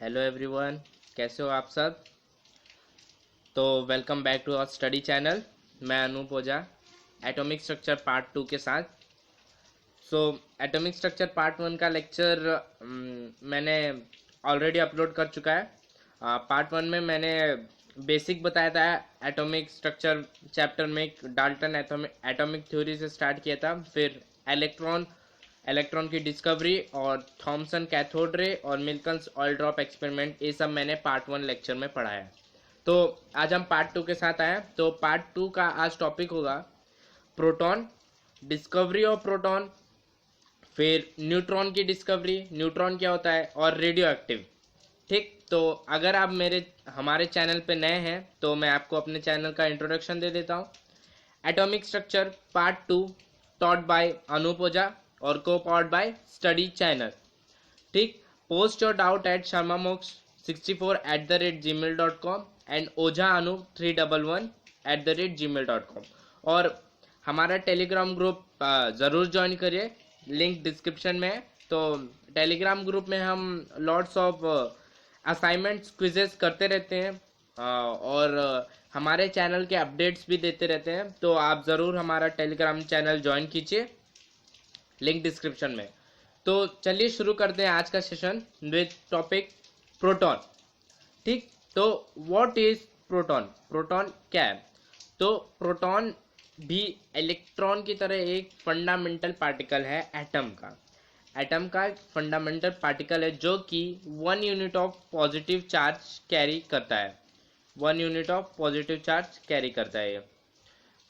Hello everyone, कैसे हो आप सब। तो welcome back to our study channel. मैं Anoop Ojha atomic structure part 2 के साथ। एटॉमिक स्ट्रक्चर पार्ट 1 का लेक्चर मैंने ऑलरेडी अपलोड कर चुका है। पार्ट 1 में मैंने बेसिक बताया था एटॉमिक स्ट्रक्चर चैप्टर में। डाल्टन एटॉमिक थ्योरी से स्टार्ट किया था, फिर इलेक्ट्रॉन की डिस्कवरी और थॉमसन कैथोड रे और मिल्कन्स ऑयल ड्रॉप एक्सपेरिमेंट, ये सब मैंने पार्ट 1 लेक्चर में पढ़ा है। तो आज हम पार्ट 2 के साथ आए। तो पार्ट 2 का आज टॉपिक होगा प्रोटॉन, डिस्कवरी ऑफ प्रोटॉन, फिर न्यूट्रॉन की डिस्कवरी, न्यूट्रॉन क्या होता है, और रेडियो एक्टिव। ठीक, तो अगर आप हमारे चैनल पे नए हैं तो मैं आपको अपने चैनल का इंट्रोडक्शन दे देता हूँ। Atomic structure part 2 taught by Anoop Ojha और co powered by study channel. ठीक, post your doubt at sharmamox64@gmail.com and Ojha Anoop 311@gmail.com। और हमारा टेलीग्राम ग्रुप ज़रूर ज्वाइन करिए, लिंक डिस्क्रिप्शन में है। तो टेलीग्राम ग्रुप में हम लॉट्स ऑफ असाइनमेंट्स क्विजेस करते रहते हैं और हमारे चैनल के अपडेट्स भी देते रहते हैं। तो आप ज़रूर हमारा टेलीग्राम चैनल ज्वाइन कीजिए, लिंक डिस्क्रिप्शन में। तो चलिए शुरू करते हैं आज का सेशन विद टॉपिक प्रोटॉन। ठीक, तो व्हाट इज प्रोटॉन, प्रोटॉन क्या है। तो प्रोटॉन भी इलेक्ट्रॉन की तरह एक फंडामेंटल पार्टिकल है एटम का फंडामेंटल पार्टिकल है, जो कि 1 unit of positive charge carry करता है। 1 unit of positive charge carry करता है ये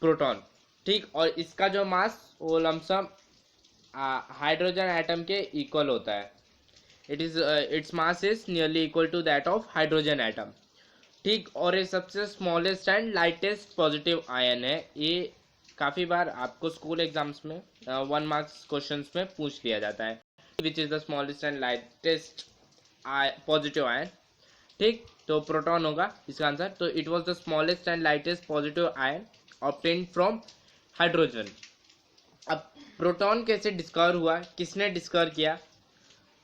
प्रोटॉन। ठीक, और इसका जो मास वो लमसम हाइड्रोजन एटम के इक्वल होता है। It's mass is nearly equal to that of hydrogen atom. ठीक, और ये सबसे smallest and lightest positive ion है। ये काफ़ी बार आपको स्कूल एग्जाम्स में 1 मार्क्स क्वेश्चंस में पूछ लिया जाता है, which is the smallest and lightest positive ion. ठीक, तो प्रोटॉन होगा इसका आंसर। तो it was the smallest and lightest positive ion obtained from hydrogen. अब प्रोटॉन कैसे डिस्कवर हुआ, किसने डिस्कवर किया।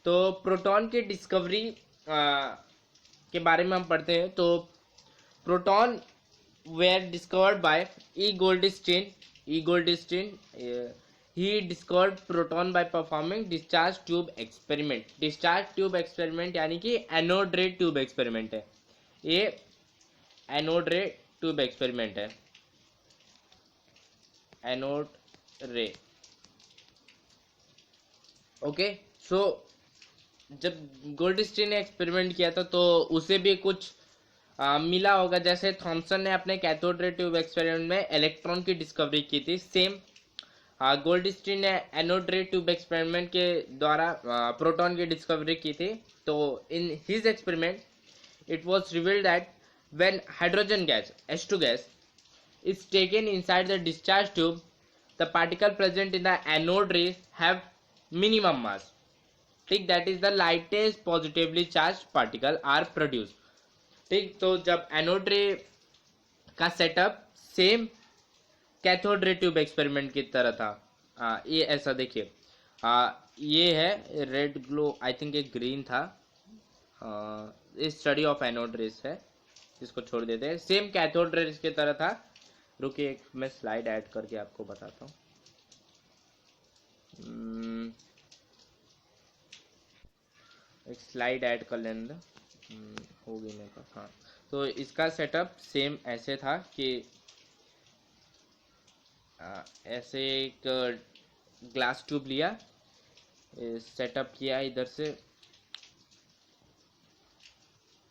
तो प्रोटॉन के डिस्कवरी के बारे में हम पढ़ते हैं। तो proton were discovered by E Goldstein. He discovered proton by performing discharge tube experiment. Discharge tube experiment यानी कि एनोड रे ट्यूब एक्सपेरिमेंट है। ये एनोड रे ट्यूब एक्सपेरिमेंट है, एनोड रे। ओके, सो जब गोल्डस्टीन ने एक्सपेरिमेंट किया था तो उसे भी कुछ मिला होगा। जैसे थॉमसन ने अपने कैथोड रे ट्यूब एक्सपेरिमेंट में इलेक्ट्रॉन की डिस्कवरी की थी, सेम गोल्डस्टीन ने एनोड रे ट्यूब एक्सपेरिमेंट के द्वारा प्रोटॉन की डिस्कवरी की थी। तो in his experiment it was revealed that when hydrogen gas H2 gas is taken inside the discharge tube, the particle present in the anode ray have minimum mass. ठीक, that is the lightest positively charged particle are produced. ठीक, तो जब anode रे का setup same cathode ray tube experiment की तरह था, ये ऐसा देखिए, ये है रेड ग्लो, आई थिंक ये ग्रीन था। स्टडी ऑफ एनोड रेस है, इसको छोड़ देते हैं। सेम कैथोड रेस की तरह था। रुकिए, एक मैं स्लाइड ऐड करके आपको बताता हूँ। एक स्लाइड ऐड कर लेने दो, होगी मेरे पास। हाँ, तो इसका सेटअप सेम ऐसे था कि ऐसे एक ग्लास ट्यूब लिया, सेटअप किया इधर से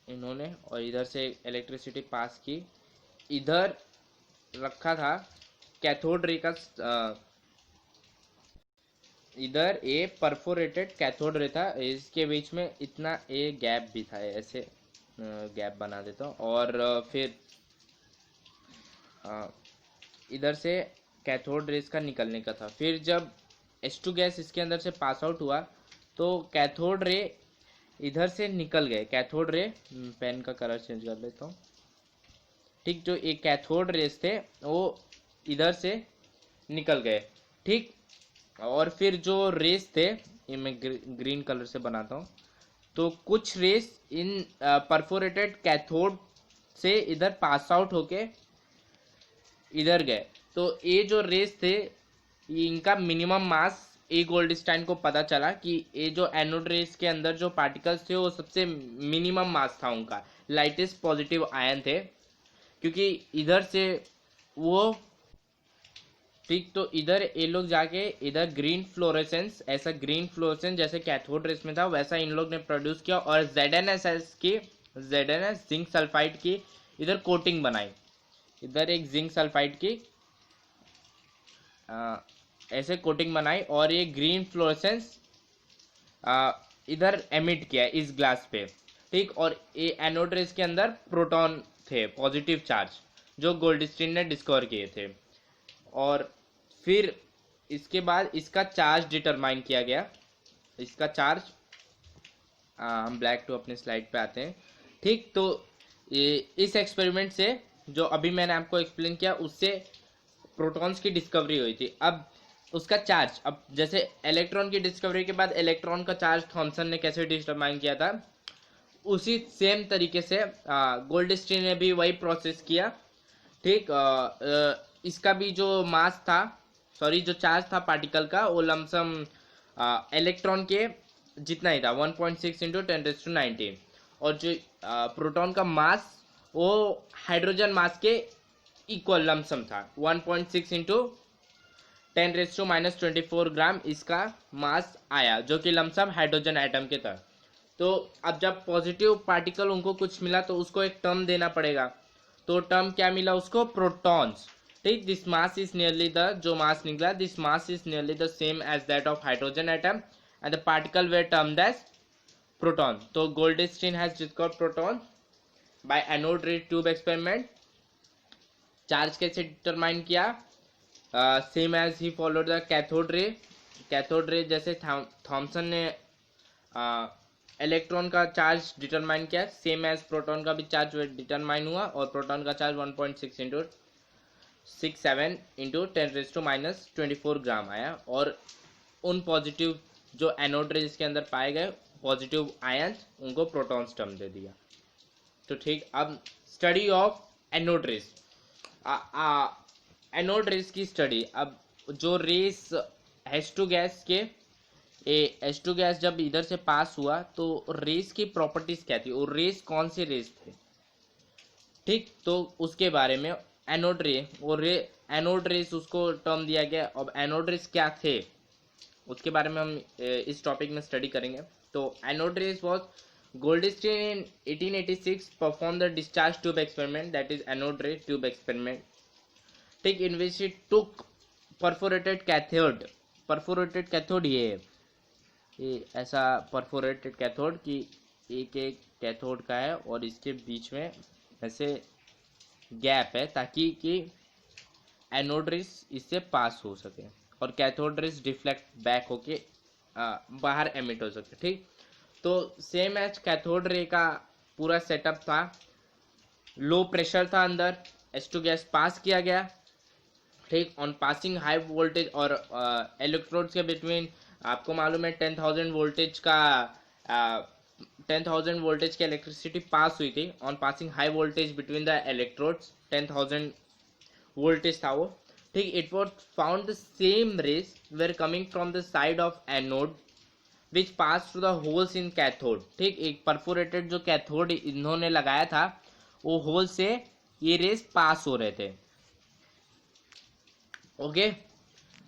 इन्होंने, और इधर से इलेक्ट्रिसिटी पास की, इधर रखा था कैथोड रे का। इधर ये परफोरेटेड कैथोड रे था, इसके बीच में इतना ये गैप भी था, ऐसे गैप बना देता हूँ। और फिर इधर से कैथोड रेस का निकलने का था। फिर जब H2 गैस इसके अंदर से पास आउट हुआ तो कैथोड रे इधर से निकल गए। कैथोड रे, पेन का कलर चेंज कर लेता हूँ। ठीक, जो एक कैथोड रेस थे वो इधर से निकल गए। ठीक, और फिर जो रेस थे, ये मैं ग्रीन कलर से बनाता हूँ। तो कुछ रेस इन परफोरेटेड कैथोड से इधर पास आउट होके इधर गए। तो ये जो रेस थे इनका मिनिमम मास ए गोल्डस्टाइन को पता चला कि ये जो एनोड रेस के अंदर जो पार्टिकल्स थे वो सबसे मिनिमम मास था उनका, लाइटेस्ट पॉजिटिव आयन थे, क्योंकि इधर से वो ठीक। तो इधर ये लोग जाके इधर ग्रीन फ्लोरेसेंस, ऐसा ग्रीन फ्लोरेसेंस जैसे कैथोड रेस में था वैसा इन लोग ने प्रोड्यूस किया और ZnS की, ZnS जिंक सल्फाइड की इधर कोटिंग बनाई। इधर एक जिंक सल्फाइड की ऐसे कोटिंग बनाई और ये ग्रीन फ्लोरेसेंस इधर एमिट किया इस ग्लास पे, ठीक। और ये एनोड रेस के अंदर प्रोटॉन थे पॉजिटिव चार्ज जो गोल्डस्टीन ने डिस्कवर किए थे। और फिर इसके बाद इसका चार्ज डिटरमाइन किया गया। इसका चार्ज हम ब्लैक टू अपने स्लाइड पे आते हैं, ठीक। तो इस एक्सपेरिमेंट से जो अभी मैंने आपको एक्सप्लेन किया उससे प्रोटॉन्स की डिस्कवरी हुई थी। अब उसका चार्ज, अब जैसे इलेक्ट्रॉन की डिस्कवरी के बाद इलेक्ट्रॉन का चार्ज थॉमसन ने कैसे डिटरमाइन किया था, उसी सेम तरीके से गोल्डस्टीन ने भी वही प्रोसेस किया, ठीक। इसका भी जो मास था, सॉरी जो चार्ज था पार्टिकल का, वो लमसम इलेक्ट्रॉन के जितना ही था 1.6 इंटू 10⁻19। और जो प्रोटॉन का मास वो हाइड्रोजन मास के इक्वल लमसम था 1.6 इंटू 10⁻24 ग्राम इसका मास आया, जो कि लमसम हाइड्रोजन एटम के था। तो अब जब पॉजिटिव पार्टिकल उनको कुछ मिला तो उसको एक टर्म देना पड़ेगा। तो टर्म क्या मिला उसको, प्रोटॉन्स, ठीक। This mass is nearly the, जो मास निकला, this mass is nearly the same as that of hydrogen atom and the particle were termed as proton. तो Goldstein has discovered proton by anode ray tube experiment. Charge कैसे determine किया, same as ही followed the cathode ray. Cathode ray जैसे Thomson ने electron का charge determine किया, same as proton का भी चार्ज डिटरमाइन हुआ और प्रोटॉन का चार्ज 1.6 इंटू 67 इंटू 10⁻24 ग्राम आया। और उन पॉजिटिव जो एनोड रेज के अंदर पाए गए पॉजिटिव आयन उनको प्रोटॉन्स टर्म दे दिया। तो ठीक, अब study of anode rays, anode rays की स्टडी। अब जो रेस H2 गैस के, H2 गैस जब इधर से पास हुआ तो रेस की प्रॉपर्टीज क्या थी, और रेस कौन से रेस थे, ठीक। तो उसके बारे में एनोड रे और एनोड रेस उसको टर्म दिया गया। अब एनोड रेस क्या थे उसके बारे में हम इस टॉपिक में स्टडी करेंगे। तो anode rays was Goldstein in 1886 perform the discharge tube experiment, that is anode ray tube experiment, ठीक। In which it took perforated cathode, perforated cathode ये ऐसा परफोरेटेड कैथोड कि एक एक कैथोड का है और इसके बीच में ऐसे गैप है ताकि कि एनोड रेस इससे पास हो सके और कैथोड रेस डिफ्लेक्ट बैक होके बाहर एमिट हो सके, ठीक। तो सेम एज कैथोड रे का पूरा सेटअप था, लो प्रेशर था अंदर, H2 गैस पास किया गया, ठीक। ऑन पासिंग हाई वोल्टेज और इलेक्ट्रोड्स के बिटवीन आपको मालूम है 10,000 वोल्टेज का 10,000 वोल्टेज की इलेक्ट्रिसिटी पास हुई थी। On passing high voltage between the electrodes 10,000 voltage था वो, ठीक। It was found the same rays were coming from the side of anode which pass through the holes in cathode, ठीक। एक perforated जो cathode इन्होंने लगाया था वो होल से ये रेस पास हो रहे थे, ओके,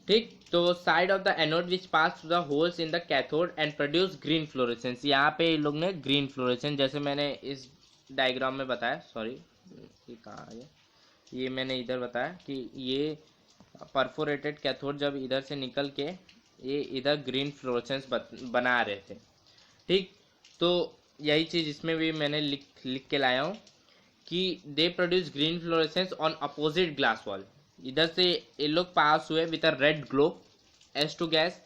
ठीक। तो side of the anode which pass through the holes in the cathode and produce green fluorescence. यहाँ पे इन लोग ने ग्रीन फ्लोरेसेंस, जैसे मैंने इस डायग्राम में बताया, सॉरी ये कहाँ है, ये मैंने इधर बताया कि ये परफोरेटेड कैथोड जब इधर से निकल के ये इधर ग्रीन फ्लोरेसेंस बना रहे थे, ठीक। तो यही चीज़ इसमें भी मैंने लिख के लाया हूँ कि they produce green fluorescence on opposite glass wall. इधर से ये लोग पास हुए with a red glow, H2 gas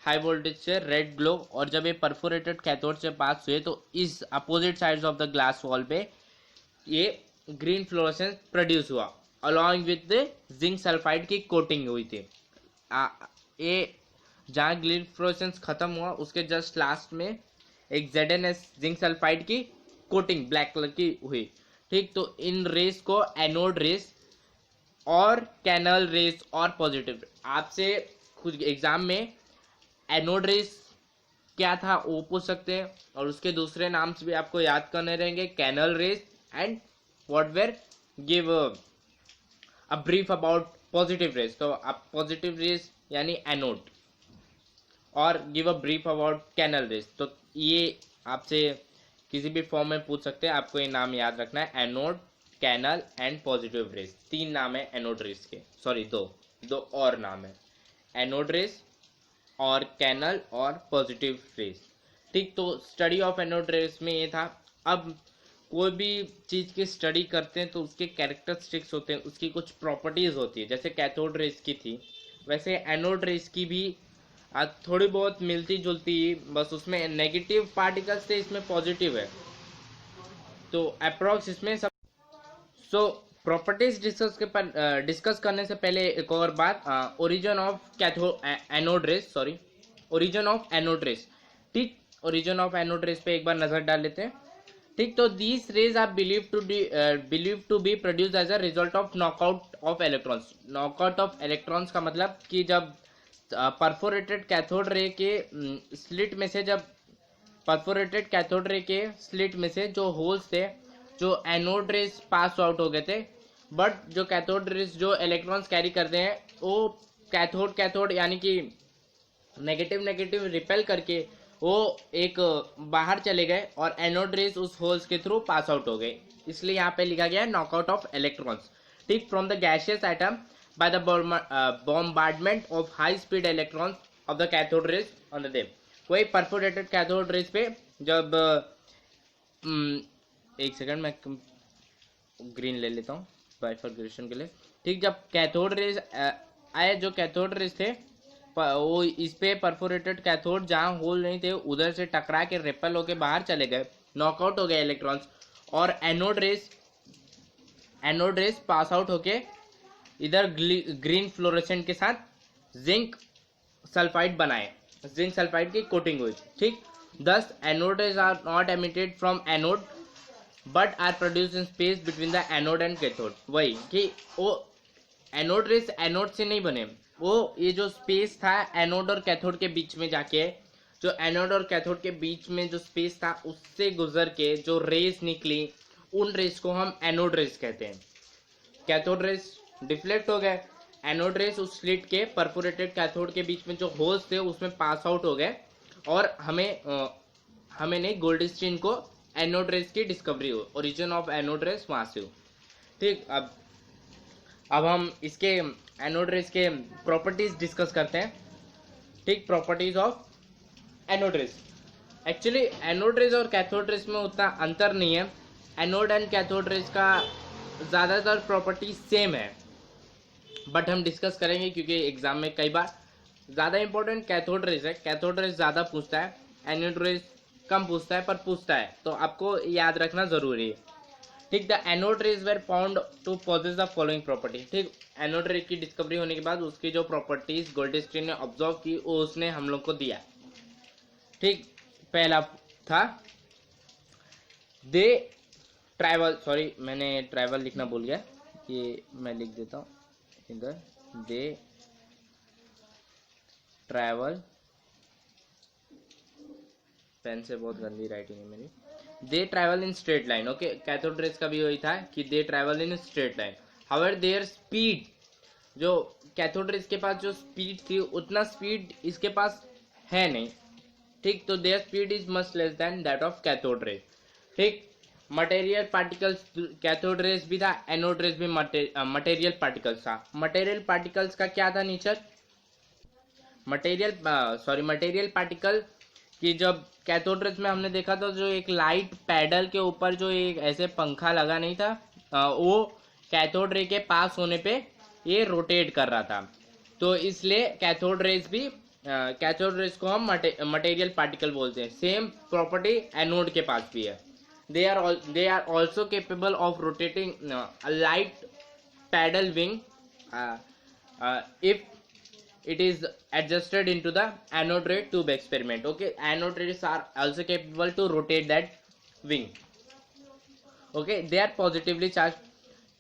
high voltage से रेड ग्लो, और जब ये परफोरेटेड कैथोड से पास हुए तो इस opposite sides of the glass wall पे ये ग्रीन फ्लोरेसेंस प्रोड्यूस हुआ along with the zinc sulphide की कोटिंग हुई थी। ये जहाँ ग्रीन फ्लोरेसेंस खत्म हुआ उसके जस्ट लास्ट में एक ZnS जिंक सल्फाइड की कोटिंग ब्लैक कलर की हुई। ठीक, तो इन रेस को एनोड रेस और कैनल रेस और पॉजिटिव, आपसे खुद एग्जाम में एनोड रेस क्या था वो पूछ सकते हैं, और उसके दूसरे नाम से भी आपको याद करने रहेंगे, canal rays and what were give a brief about positive rays. तो आप पॉजिटिव रेस यानी एनोड, और give a brief about canal rays. तो ये आपसे किसी भी फॉर्म में पूछ सकते हैं, आपको ये नाम याद रखना है, anode, canal and positive rays. 3 नाम है एनोड रेस के, सॉरी दो और नाम है, एनोड रेस और कैनल और पॉजिटिव रेस। ठीक, तो स्टडी ऑफ एनोड रेस में ये था। अब कोई भी चीज़ की स्टडी करते हैं तो उसके कैरेक्टरिस्टिक्स होते हैं, उसकी कुछ प्रॉपर्टीज़ होती है। जैसे कैथोड रेस की थी, वैसे एनोड रेस की भी थोड़ी बहुत मिलती जुलती, बस उसमें नेगेटिव पार्टिकल्स थे, इसमें पॉजिटिव है, तो अप्रॉक्स इसमें सब। सो प्रॉपर्टीज डिस्कस करने से पहले एक और बात, origin of anode rays, sorry origin of anode rays. ठीक, ओरिजिन ऑफ एनोड रेस पे एक बार नजर डाल लेते हैं। ठीक, तो these rays are believe to be produce as a result of knockout of electrons. Knockout of electrons का मतलब कि जब परफोरेटेड कैथोड रे के स्लिट में से, जब परफोरेटेड कैथोड रे के स्लिट में से जो होल्स थे, जो एनोड रेस पास आउट हो गए थे, बट जो कैथोड रेस जो इलेक्ट्रॉन्स कैरी करते हैं वो कैथोड यानी कि नेगेटिव रिपेल करके वो एक बाहर चले गए, और एनोड रेस उस होल्स के थ्रू पास आउट हो गए, इसलिए यहाँ पे लिखा गया है नॉकआउट ऑफ इलेक्ट्रॉन्स। ठीक, from the gaseous atom by the bombardment of high speed electrons of the cathode rays on the day। वही परफोरेटेड कैथोड रेस पे जब एक सेकंड मैं ग्रीन ले लेता हूँ बाइफर्गेशन के लिए। ठीक, जब कैथोड रेस आए, जो कैथोड रेस थे वो इस पे परफोरेटेड कैथोड जहाँ होल नहीं थे उधर से टकरा के रिपेल होके बाहर चले गए, नॉकआउट हो गए इलेक्ट्रॉन्स, और एनोड रेस पास आउट होके इधर ग्रीन फ्लोरेसेंट के साथ जिंक सल्फाइड बनाए, जिंक सल्फाइड की कोटिंग हुई। ठीक, thus anode rays are not emitted from anode but are produce in space between the anode and cathode. वही कि वो एनोड रेज एनोड से नहीं बने, वो ये जो स्पेस था एनोड और कैथोड के बीच में जाके, जो एनोड और कैथोड के बीच में जो स्पेस था उससे गुजर के जो रेस निकली, उन रेस को हम एनोड रेस कहते हैं। कैथोड रेस डिफ्लेक्ट हो गए, एनोड रेस उस स्लिट के परफोरेटेड कैथोड के बीच में जो होल्स थे उसमें पास आउट हो गए, और हमें नहीं गोल्डस्टीन को एनोड रेस की डिस्कवरी हो, ओरिजिन ऑफ एनोड रेस वहां से हो। ठीक, अब हम इसके एनोड रेस के प्रॉपर्टीज डिस्कस करते हैं। ठीक, properties of anode race. Actually anode rays और कैथोड रेस में उतना अंतर नहीं है, एनोड एंड कैथोड रेस का ज़्यादातर प्रॉपर्टी सेम है, बट हम डिस्कस करेंगे क्योंकि एग्जाम में कई बार ज़्यादा इंपॉर्टेंट कैथोड रेस है, कैथोड रेस ज़्यादा पूछता है, एनोड रेस कम पूछता है पर पूछता है, तो आपको याद रखना ज़रूरी है। ठीक, the anode rays were found to possess the following property. ठीक, एनोड रेस की डिस्कवरी होने के बाद उसकी जो प्रॉपर्टीज गोल्डस्टीन ने ऑब्जर्व की वो उसने हम लोग को दिया। ठीक, पहला था दे ट्रैवल, सॉरी मैंने ट्रैवल लिखना भूल गया, ये मैं लिख देता हूँ इधर, दे ट्रैवल, पेन से बहुत गंदी राइटिंग है मेरी, दे travel in straight line. Okay, cathode rays का भी वही था कि दे travel in straight line, however there speed, जो कैथोड रेस के पास जो स्पीड थी उतना स्पीड इसके पास है नहीं। ठीक, तो there speed is much less than that of cathode rays. ठीक, मटेरियल पार्टिकल्स, कैथोड रेस भी था, एनोड रेस भी मटेरियल पार्टिकल्स था। मटेरियल पार्टिकल्स का क्या था नेचर, मटेरियल पार्टिकल कि जब कैथोड रेस में हमने देखा था जो एक लाइट पैडल के ऊपर जो एक ऐसे पंखा लगा नहीं था, वो कैथोड रे के पास होने पे ये रोटेट कर रहा था, तो इसलिए कैथोड रेस को हम मटेरियल पार्टिकल बोलते हैं। सेम प्रॉपर्टी एनोड के पास भी है। They are also capable of rotating a light paddle wing if it is adjusted into the anode ray tube experiment. Okay, anode rays are also capable to rotate that wing. Okay, they are positively charged.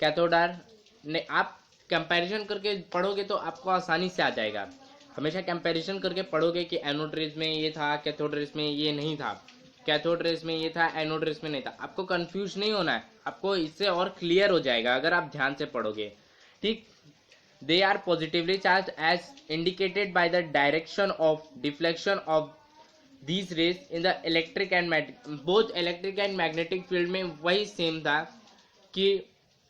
Cathode आर ने आप comparison करके पढ़ोगे तो आपको आसानी से आ जाएगा. हमेशा कंपैरिजन करके पढ़ोगे कि एनोड रेज में ये था, कैथोड रेज में ये नहीं था, कैथोड रेज में ये था, एनोड रेज में नहीं था. आपको कंफ्यूज नहीं होना है, आपको इससे और क्लियर हो जाएगा अगर आप ध्यान से पढ़ोगे. ठीक, they are positively charged as indicated by the direction of deflection of these rays in the electric and both electric and magnetic field में वही सेम था कि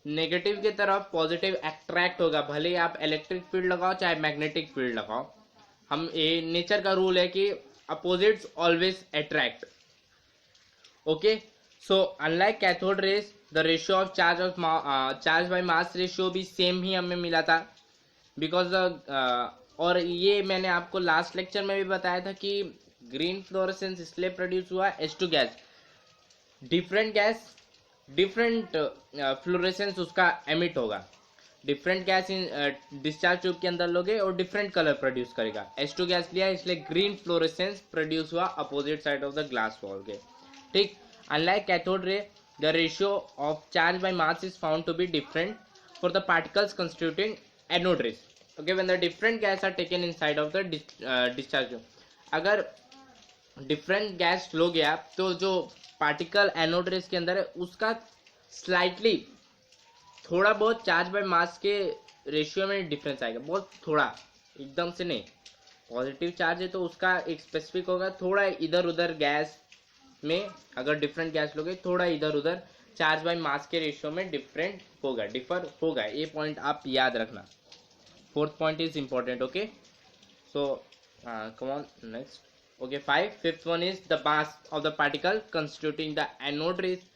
नेगेटिव की तरफ पॉजिटिव अट्रैक्ट होगा, भले आप इलेक्ट्रिक फील्ड लगाओ चाहे मैग्नेटिक फील्ड लगाओ. हम ये नेचर का रूल है कि opposites always attract. Okay, so unlike cathode rays the ratio of charge by mass ratio भी सेम ही हमें मिला था. बिकॉज और ये मैंने आपको लास्ट लेक्चर में भी बताया था कि ग्रीन फ्लोरेसेंस इसलिए प्रोड्यूस हुआ H2 gas. Different gas different fluorescence उसका एमिट होगा. Different gas in discharge tube के अंदर लोगे और डिफरेंट कलर प्रोड्यूस करेगा. H2 गैस लिया इसलिए ग्रीन फ्लोरेसेंस प्रोड्यूस हुआ opposite side of the glass wall के. ठीक, unlike cathode ray the ratio of charge by mass is found to be different for the particles constituting anode rays. Okay, when the different gas are taken inside of the discharge tube. अगर different gas लोगे आप तो जो particle anode rays के अंदर है उसका slightly थोड़ा बहुत चार्ज बाय मास के रेशियो में डिफरेंस आएगा. बहुत थोड़ा, एकदम से नहीं. पॉजिटिव चार्ज है तो उसका एक स्पेसिफिक होगा. थोड़ा इधर उधर गैस में अगर डिफरेंट गैस लोगे थोड़ा इधर उधर चार्ज बाय मास के रेशियो में डिफरेंट होगा, डिफर होगा. ये पॉइंट आप याद रखना. Fourth point is important. Okay, so come on next. Okay, 5. Fifth one is the mass of the particle constituting the anode rays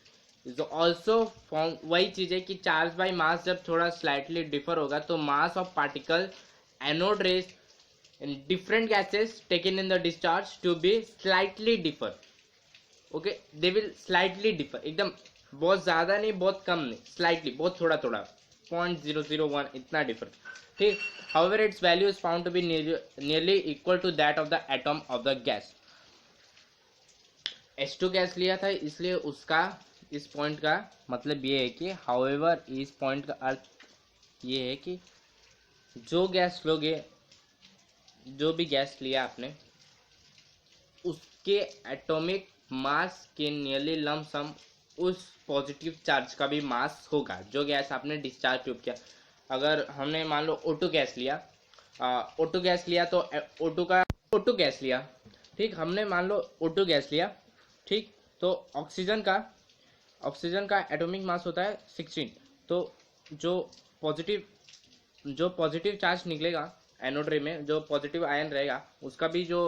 is also found. वही चीज है कि चार्ज बाय मास जब थोड़ा स्लाइटली डिफर होगा तो mass of particle anode rays in different gases taken in the discharge to be slightly differ. Okay, they will slightly differ. एकदम बहुत ज्यादा नहीं, बहुत कम नहीं, slightly बहुत थोड़ा थोड़ा 0.001 इतना डिफर. ठीक, however its value is found to be nearly equal to that of the atom of the gas. H2 gas लिया था इसलिए उसका इस पॉइंट का मतलब ये है कि however इस पॉइंट का अर्थ ये है कि जो गैस लोगे, जो भी गैस लिया आपने उसके एटॉमिक मास के नियरली लमसम उस पॉजिटिव चार्ज का भी मास होगा जो गैस आपने डिस्चार्ज ट्यूब किया. अगर हमने मान लो O2 गैस लिया, O2 गैस लिया तो O2 गैस लिया. ठीक, हमने मान लो O2 गैस लिया. ठीक, तो ऑक्सीजन का एटॉमिक मास होता है 16. तो जो पॉजिटिव चार्ज निकलेगा एनोड रे में, जो पॉजिटिव आयन रहेगा उसका भी जो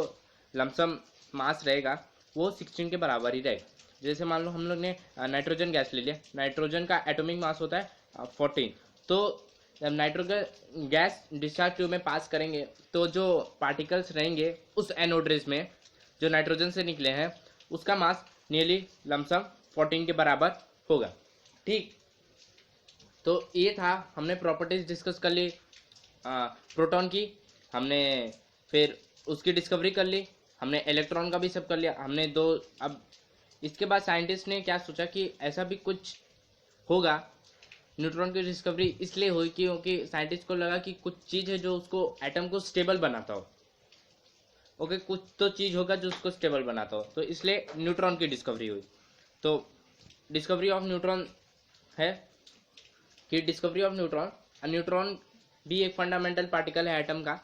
लमसम मास रहेगा वो 16 के बराबर ही रहेगा. जैसे मान लो हम लोग ने नाइट्रोजन गैस ले लिया, नाइट्रोजन का एटॉमिक मास होता है 14. तो जब नाइट्रोजन गैस डिस्चार्ज ट्यूब में पास करेंगे तो जो पार्टिकल्स रहेंगे उस एनोड रेज में जो नाइट्रोजन से निकले हैं उसका मास नियरली लमसम 14 के बराबर होगा. ठीक, तो ये था, हमने प्रॉपर्टीज डिस्कस कर ली प्रोटॉन की, हमने फिर उसकी डिस्कवरी कर ली, हमने इलेक्ट्रॉन का भी सब कर लिया. हमने दो, अब इसके बाद साइंटिस्ट ने क्या सोचा कि ऐसा भी कुछ होगा. न्यूट्रॉन की डिस्कवरी इसलिए हुई क्योंकि साइंटिस्ट को लगा कि कुछ चीज़ है जो उसको एटम को स्टेबल बनाता हो. ओके, कुछ तो चीज़ होगा जो उसको स्टेबल बनाता हो, तो इसलिए न्यूट्रॉन की डिस्कवरी हुई. तो डिस्कवरी ऑफ न्यूट्रॉन है कि डिस्कवरी ऑफ न्यूट्रॉन भी एक फंडामेंटल पार्टिकल है एटम का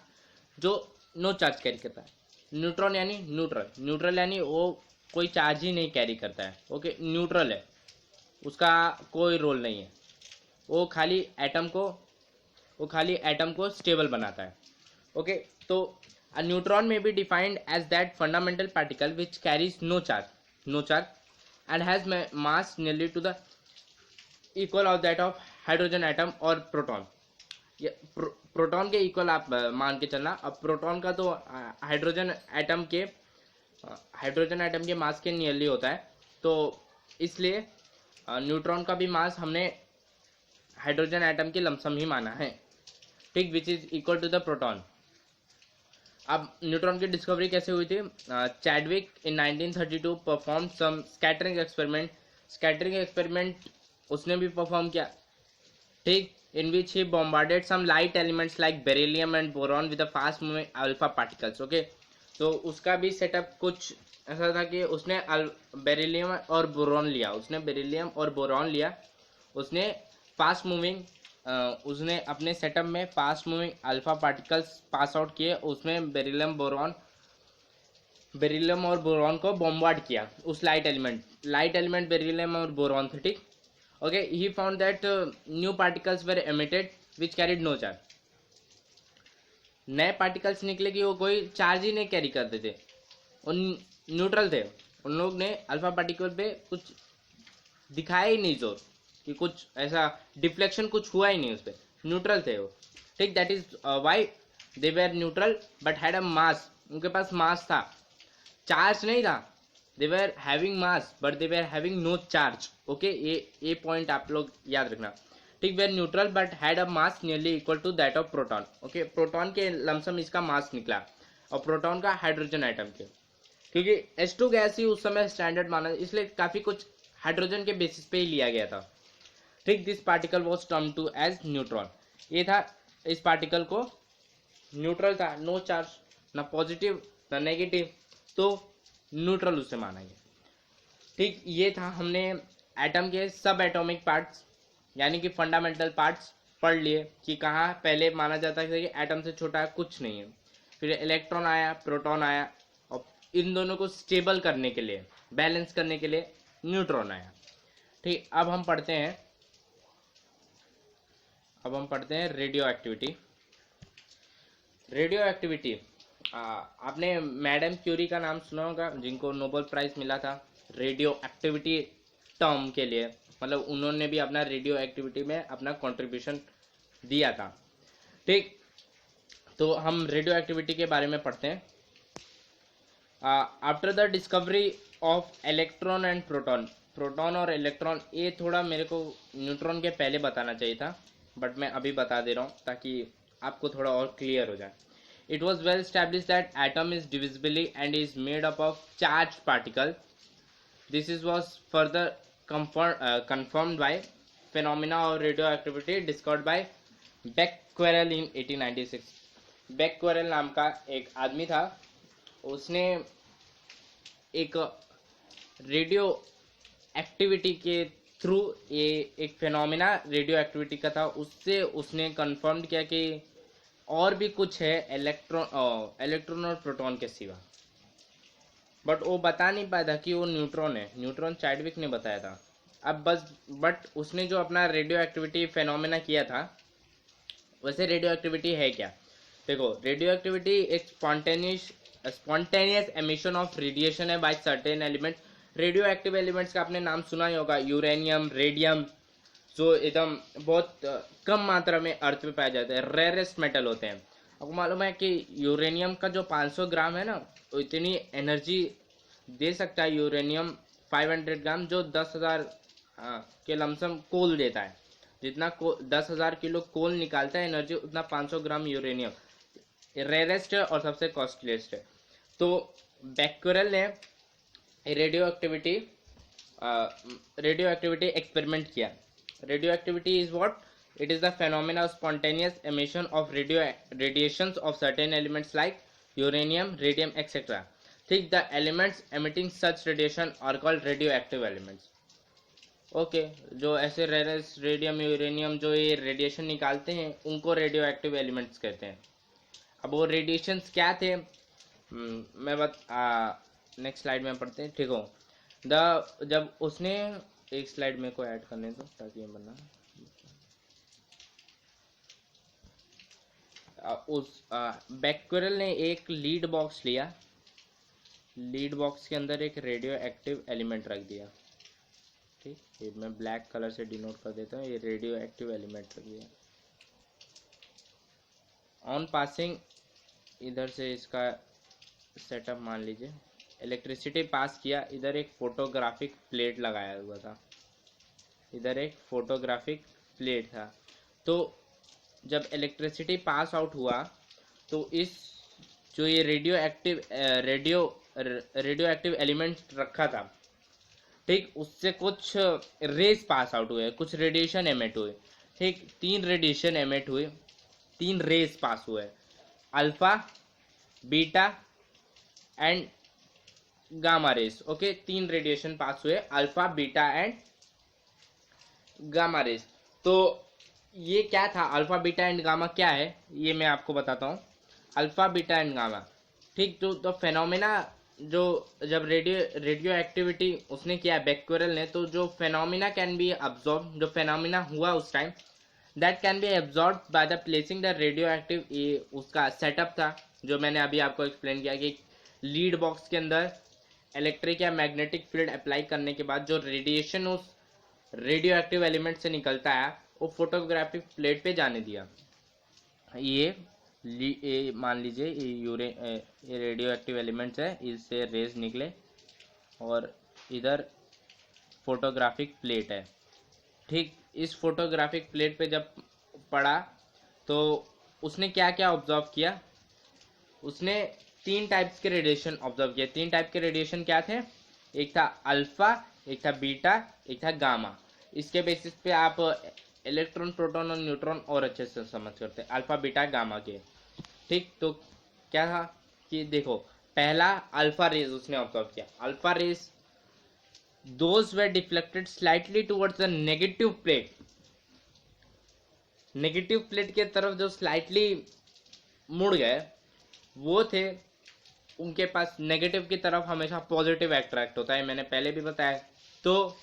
जो नो चार्ज कैरी करता है. न्यूट्रॉन यानी न्यूट्रल यानी वो कोई चार्ज ही नहीं कैरी करता है. ओके, न्यूट्रल है, उसका कोई रोल नहीं है, वो खाली एटम को स्टेबल बनाता है. ओके, तो a neutron may be defined as that fundamental particle which carries no charge and has mass nearly to the equal of that of hydrogen atom or proton. Proton के equal आप मान के चलना. अब proton का तो hydrogen atom के मास के नियरली होता है, तो इसलिए न्यूट्रॉन का भी मास हमने हाइड्रोजन एटम के लमसम ही माना है. ठीक, which is equal to the proton. अब न्यूट्रॉन की डिस्कवरी कैसे हुई थी? Chadwick in 1932 perform some scattering experiment उसने भी परफॉर्म किया, ठीक, in which he bombarded some light elements like beryllium and boron with a fast moving alpha particles. Okay, तो उसका भी सेटअप कुछ ऐसा था कि उसने बेरिलियम और बोरॉन लिया, उसने फास्ट मूविंग उसने अपने सेटअप में fast moving alpha particles pass out किए, उसमें बेरिलियम और बोरॉन को बॉम्बार्ड किया, उस लाइट एलिमेंट बेरिलियम और बोरॉन थे, ठीक। Okay, he found that new particles were emitted which carried no charge. नए पार्टिकल्स निकले कि वो कोई चार्ज ही नहीं कैरी करते थे, उन न्यूट्रल थे। उन लोग ने अल्फा पार्टिकल पे कुछ दिखाया ही नहीं जोर कि कुछ ऐसा डिफ्लेक्शन कुछ हुआ ही नहीं, उस पर न्यूट्रल थे वो, ठीक। That is why they were neutral but had a mass, उनके पास मास था, चार्ज नहीं था। They were having mass but they were having no charge. Okay, ये पॉइंट आप लोग याद रखना, ठीक। Were neutral but had a mass nearly equal to that of proton. Okay, proton के लमसम इसका मास निकला और प्रोटॉन का हाइड्रोजन आइटम के, क्योंकि H2 गैस ही उस समय स्टैंडर्ड माना, इसलिए काफी कुछ हाइड्रोजन के बेसिस पे ही लिया गया था, ठीक। This particle was term to as neutron. ये था, इस पार्टिकल को न्यूट्रल था, नो चार्ज, ना पॉजिटिव ना नेगेटिव, तो न्यूट्रल उसे माना गया, ठीक। ये था, हमने एटम के सब एटॉमिक पार्ट्स यानी कि फंडामेंटल पार्ट्स पढ़ लिए कि कहाँ पहले माना जाता है कि एटम से छोटा कुछ नहीं है, फिर इलेक्ट्रॉन आया, प्रोटॉन आया, और इन दोनों को स्टेबल करने के लिए, बैलेंस करने के लिए न्यूट्रॉन आया, ठीक। अब हम पढ़ते हैं रेडियो एक्टिविटी। आपने मैडम क्यूरी का नाम सुना होगा, जिनको नोबेल प्राइज मिला था रेडियो एक्टिविटी टर्म के लिए, मतलब उन्होंने भी अपना रेडियो एक्टिविटी में अपना कंट्रीब्यूशन दिया था, ठीक। तो हम रेडियो एक्टिविटी के बारे में पढ़ते हैं। After the discovery of electron and proton और इलेक्ट्रॉन, ये थोड़ा मेरे को न्यूट्रॉन के पहले बताना चाहिए था, बट मैं अभी बता दे रहा हूँ ताकि आपको थोड़ा और क्लियर हो जाए। It was well established that atom is divisible and is made up of charged particles. This was further confirmed by phenomena of radioactivity discovered by Becquerel in 1896. Becquerel नाम का एक आदमी था, उसने एक रेडियो एक्टिविटी के थ्रू, ये एक फेनोमेना रेडियो एक्टिविटी का था, उससे उसने कंफर्म किया कि और भी कुछ है इलेक्ट्रॉन और प्रोटॉन के सिवा, बट वो बता नहीं पाया था कि वो न्यूट्रॉन है। न्यूट्रॉन चैडविक ने बताया था। अब बट उसने जो अपना रेडियो एक्टिविटी फेनोमेना किया था, वैसे रेडियो एक्टिविटी है क्या? देखो, रेडियो एक्टिविटी एक स्पॉन्टेनियस एमिशन ऑफ रेडिएशन है by certain element. Radioactive elements का आपने नाम सुना ही होगा, यूरेनियम, रेडियम, जो एकदम बहुत कम मात्रा में अर्थ पे पाए जाते हैं, रेयरेस्ट मेटल होते हैं। आपको मालूम है कि यूरेनियम का जो 500 ग्राम है ना, वो इतनी एनर्जी दे सकता है यूरेनियम 500 ग्राम, जो 10,000 के लमसम कोल देता है। जितना 10,000 किलो कोल निकालता है एनर्जी, उतना 500 ग्राम यूरेनियम रेयरेस्ट है और सबसे कॉस्टलीस्ट है। तो बैक्यूरेल ने रेडियो एक्टिविटी एक्सपेरिमेंट किया। Radioactivity is what? It is the phenomena of spontaneous emission of radiations of certain elements like uranium, radium, etc. Think the elements emitting such radiation are called radioactive elements. Okay, जो ऐसे rarest radium, uranium जो ये radiation निकालते हैं, उनको radio active elements कहते हैं। अब वो रेडिएशंस क्या थे, नेक्स्ट स्लाइड में पढ़ते हैं, ठीक हो। जब उसने एक स्लाइड में को ऐड करने दो ताकि ये बना बैक्यूरेल ने एक लीड बॉक्स लिया, लीड बॉक्स के अंदर एक रेडियो एक्टिव एलिमेंट रख दिया, ठीक। ये मैं ब्लैक कलर से डिनोट कर देता हूँ, ये रेडियो एक्टिव एलिमेंट रख दिया। ऑन पासिंग, इधर से इसका सेटअप मान लीजिए, इलेक्ट्रिसिटी पास किया, इधर एक फोटोग्राफिक प्लेट लगाया हुआ था, इधर एक फोटोग्राफिक प्लेट था। तो जब इलेक्ट्रिसिटी पास आउट हुआ तो इस जो ये रेडियो एक्टिव एलिमेंट रखा था, ठीक, उससे कुछ रेस पास आउट हुए, कुछ रेडिएशन एमिट हुए, ठीक, 3 रेडिएशन एमिट हुए, 3 रेस पास हुए, alpha, beta and gamma rays. Okay, 3 radiation pass हुए, alpha, beta and gamma rays. तो ये क्या था, अल्फा, बीटा एंड गामा क्या है, ये मैं आपको बताता हूँ। अल्फा, बीटा एंड गामा, ठीक, तो फेनोमेना जो जब रेडियो एक्टिविटी उसने किया बेक्वेरेल ने, तो जो फेनोमेना कैन बी अब्जॉर्ब, जो फेनोमेना हुआ उस time, that can be absorb by the placing the radio active, ये उसका सेटअप था जो मैंने अभी आपको एक्सप्लेन किया कि लीड बॉक्स के अंदर इलेक्ट्रिक या मैग्नेटिक फील्ड अप्लाई करने के बाद जो रेडिएशन उस रेडियो एक्टिव एलिमेंट से निकलता है वो फोटोग्राफिक प्लेट पे जाने दिया। ये मान लीजिए ये रेडियो एक्टिव एलिमेंट्स है, इससे रेज निकले और इधर फोटोग्राफिक प्लेट है, ठीक, इस फोटोग्राफिक प्लेट पे जब पड़ा तो उसने क्या क्या ऑब्जर्व किया, उसने 3 टाइप्स के रेडिएशन ऑब्जर्व किए। 3 टाइप के रेडिएशन क्या थे, एक था अल्फा, एक था बीटा, एक था गामा। इसके बेसिस पे आप इलेक्ट्रॉन, प्रोटॉन और न्यूट्रॉन और अच्छे से समझ करते हैं, अल्फा, बीटा, गामा के, ठीक। तो क्या था कि देखो, पहला अल्फा रेज उसने ऑब्जर्व किया। Alpha rays those were deflected slightly towards the negative plate, negative plate के तरफ जो स्लाइटली मुड़ गए वो थे, उनके पास नेगेटिव की तरफ हमेशा पॉजिटिव अट्रैक्ट होता है, मैंने पहले भी बताया। तो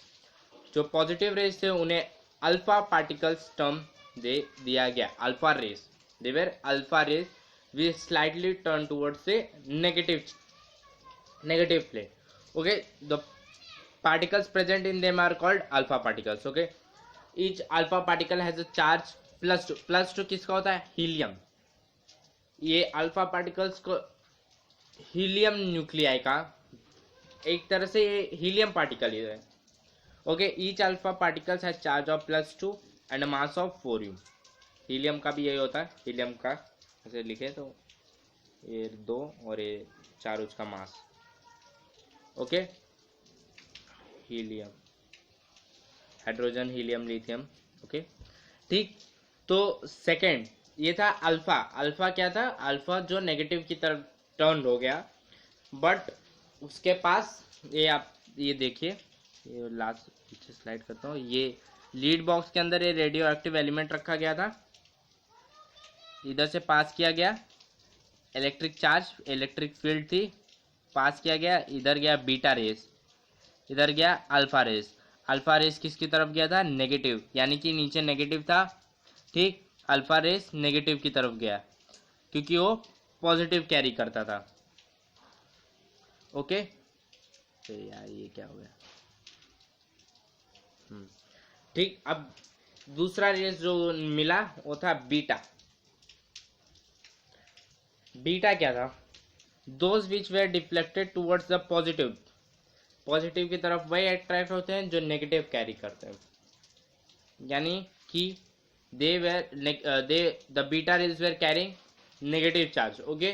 जो पॉजिटिव रेस थे उन्हें अल्फा पार्टिकल्स टर्म दे दिया गया, alpha rays, they were alpha rays we slightly turn towards से negative plate. Okay, the particles present in them are called alpha particles. Okay, each alpha particle has a charge +2। +2 किसका होता है, helium. ये alpha particles को helium nuclei का एक तरह से ये हीलियम पार्टिकल ही है। Okay, each alpha particles has charge of +2 and mass of 4u। Helium का भी यही होता है, हीलियम का ऐसे लिखे तो ये 2 और ये 4 उसका मास। Okay, helium, hydrogen, helium, lithium. Okay, ठीक। तो सेकंड ये था अल्फा। अल्फा क्या था, अल्फा जो नेगेटिव की तरफ टर्न हो गया, बट उसके पास ये आप ये देखिए, ये लास्ट पीछे स्लाइड करता हूँ, ये लीड बॉक्स के अंदर ये रेडियो एक्टिव एलिमेंट रखा गया था, इधर से पास किया गया इलेक्ट्रिक चार्ज, इलेक्ट्रिक फील्ड थी, पास किया गया, इधर गया बीटा रेस, इधर गया अल्फा रेस। अल्फा रेस किसकी तरफ गया था, नेगेटिव, यानी कि नीचे नेगेटिव था, ठीक, अल्फा रेस नेगेटिव की तरफ गया क्योंकि वो पॉजिटिव कैरी करता था। ओके, यार ये क्या हो गया, ठीक। अब दूसरा रेस जो मिला वो था बीटा। बीटा क्या था, those which were deflected towards the positive, positive की तरफ वही अट्रैक्ट होते हैं जो नेगेटिव कैरी करते हैं, यानी कि the beta rays were carrying negative charge. Okay,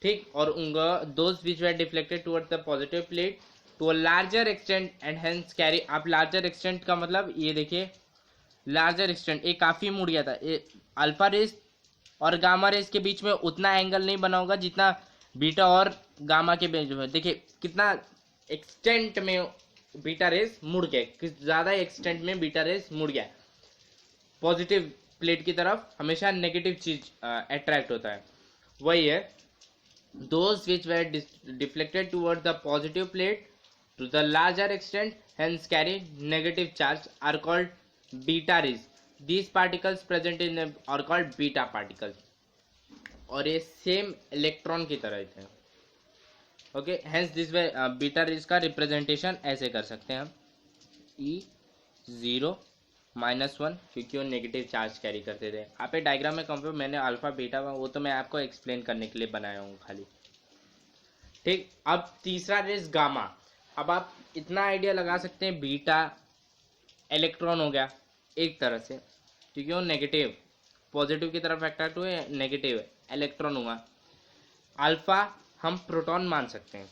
ठीक, और उनका those which were deflected towards the positive plate to a larger extent and hence carry. आप लार्जर एक्सटेंट का मतलब ये देखिए, लार्जर एक्सटेंट ये काफ़ी मुड़ गया था, अल्फा रेस और गामा रेस के बीच में उतना एंगल नहीं बना होगा जितना बीटा और गामा के बीच में। देखिए कितना एक्सटेंट में बीटा रेस मुड़ गया, किस ज़्यादा एक्सटेंट में बीटा रेस मुड़ गया। पॉजिटिव प्लेट की तरफ हमेशा नेगेटिव चीज अट्रैक्ट होता है, वही है। Those which were deflected toward the positive plate to the larger extent hence carry negative charge are called beta rays. These particles present in are called beta particles, और ये सेम इलेक्ट्रॉन की तरह थे। Okay, hence this way beta rays का representation ऐसे कर सकते हैं हम, E0 -1, क्योंकि वो नेगेटिव चार्ज कैरी करते थे। आप एक डायग्राम में कंपेयर, मैंने अल्फा बीटा वो तो मैं आपको एक्सप्लेन करने के लिए बनाया हूँ खाली, ठीक। अब तीसरा रेस गामा। अब आप इतना आइडिया लगा सकते हैं, बीटा इलेक्ट्रॉन हो गया एक तरह से, क्योंकि वो नेगेटिव, पॉजिटिव की तरफ अट्रैक्ट हुए, नेगेटिव इलेक्ट्रॉन हुआ, अल्फा हम प्रोटॉन मान सकते हैं,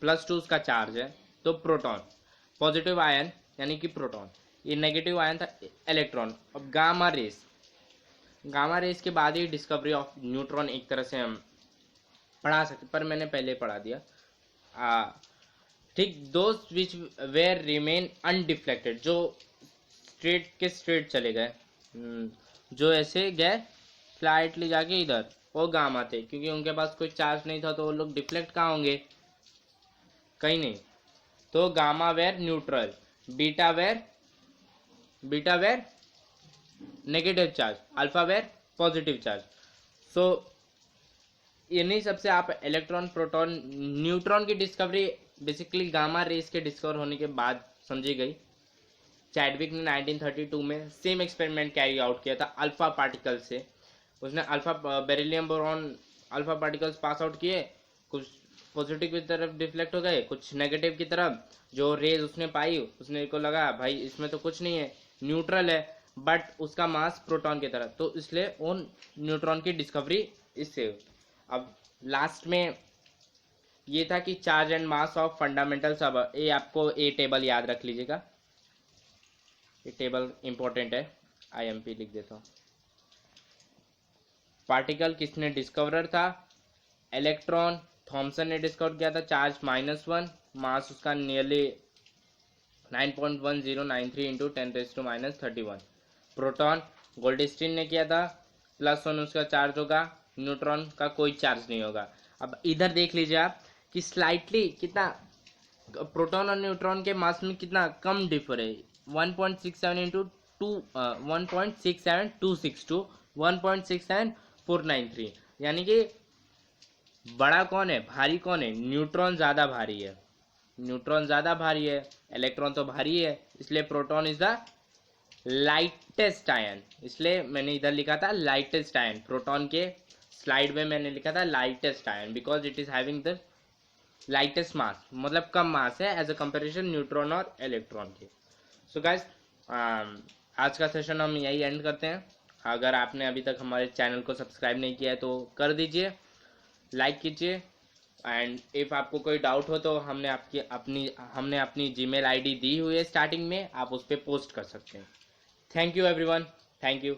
+2 उसका चार्ज है तो प्रोटॉन, पॉजिटिव आयन यानी कि प्रोटॉन, ये नेगेटिव आयन था इलेक्ट्रॉन। अब गामा रेस के बाद ही डिस्कवरी ऑफ न्यूट्रॉन एक तरह से हम पढ़ा सकते, पर मैंने पहले पढ़ा दिया। ठीक, दोस्त विच वेयर रिमेन अनडिफ्लेक्टेड, जो स्ट्रेट के स्ट्रेट चले गए, जो ऐसे गए स्लाइटली जाके इधर, वो गामा थे, क्योंकि उनके पास कोई चार्ज नहीं था तो वो लोग डिफ्लेक्ट कहाँ होंगे, कहीं नहीं। तो gamma were neutral, beta were negative charge, alpha were positive charge. So इन्हीं सबसे आप इलेक्ट्रॉन, प्रोटॉन, न्यूट्रॉन की डिस्कवरी बेसिकली गामा रेस के डिस्कवर होने के बाद समझी गई। चैडविक ने 1932 में सेम एक्सपेरिमेंट कैरी आउट किया था अल्फा पार्टिकल से। उसने beryllium boron alpha particles pass out किए, कुछ पॉजिटिव की तरफ डिफ्लेक्ट हो गए, कुछ नेगेटिव की तरफ। जो रेज उसने पाई, उसने को लगा भाई इसमें तो कुछ नहीं है, न्यूट्रल है, बट उसका मास प्रोटॉन की तरह, तो इसलिए उन न्यूट्रॉन की डिस्कवरी इससे। अब लास्ट में ये था कि charge and mass of fundamentals. अब ये आपको ये टेबल याद रख लीजिएगा, ये टेबल इंपॉर्टेंट है, IMP लिख देता हूँ। पार्टिकल किसने डिस्कवर था, इलेक्ट्रॉन, थॉमसन ने डिस्कवर किया था, चार्ज -1, मास उसका नियरली 9.1093 इंटू 10⁻⁻31। प्रोटॉन गोल्डस्टीन ने किया था, +1 उसका चार्ज होगा, न्यूट्रॉन का कोई चार्ज नहीं होगा। अब इधर देख लीजिए आप कि स्लाइटली कितना प्रोटॉन और न्यूट्रॉन के मास में कितना कम डिफर है, 1.67 इंटू 1.67262 1.67493, यानी कि बड़ा कौन है, भारी कौन है, न्यूट्रॉन ज़्यादा भारी है, इलेक्ट्रॉन तो भारी है, इसलिए proton is the lightest ion. इसलिए मैंने इधर लिखा था लाइटेस्ट आयन, प्रोटॉन के स्लाइड में मैंने लिखा था lightest ion, because it is having the lightest mass, मतलब कम मास है एज अ कंपेरिजन न्यूट्रॉन और इलेक्ट्रॉन के। सो गाइस, आज का सेशन हम यही एंड करते हैं। अगर आपने अभी तक हमारे चैनल को सब्सक्राइब नहीं किया है तो कर दीजिए, लाइक कीजिए, एंड इफ़ आपको कोई डाउट हो तो हमने अपनी Gmail ID दी हुई है स्टार्टिंग में, आप उस पर पोस्ट कर सकते हैं। Thank you everyone, thank you.